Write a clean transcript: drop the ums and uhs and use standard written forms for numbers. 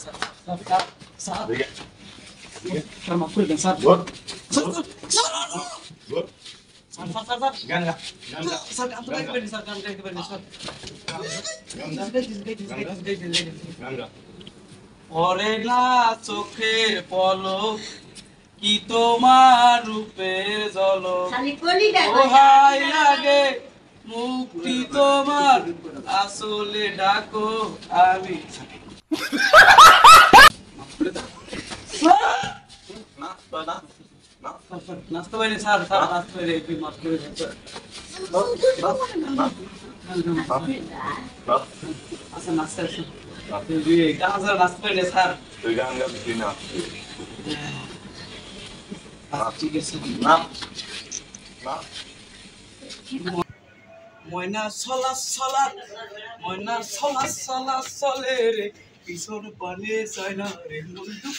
Sir মাফ করে দেন sir. Sir গান তো গাইতে পারি স্যার, গান গাইতে পারি স্যার। পরে না চোখের পলক কি তোমার রূপের ঝলক, ওহাই লাগে মুক্তি তোমার আসলে ডাকো আমি। নাচতে পারি স্যার, স্যার নাচতে পারি, একটু মাফ করে দেন স্যার। আচ্ছা নাচতে আসুন, গান স্যার নাচতে পারি না স্যার। তুই গান গাবি তুই না। ঠিক আছে। ময়না চলা চলা, ময়না চলা চলা চলে রে, পিছন পানে চায় না রে বন্ধু।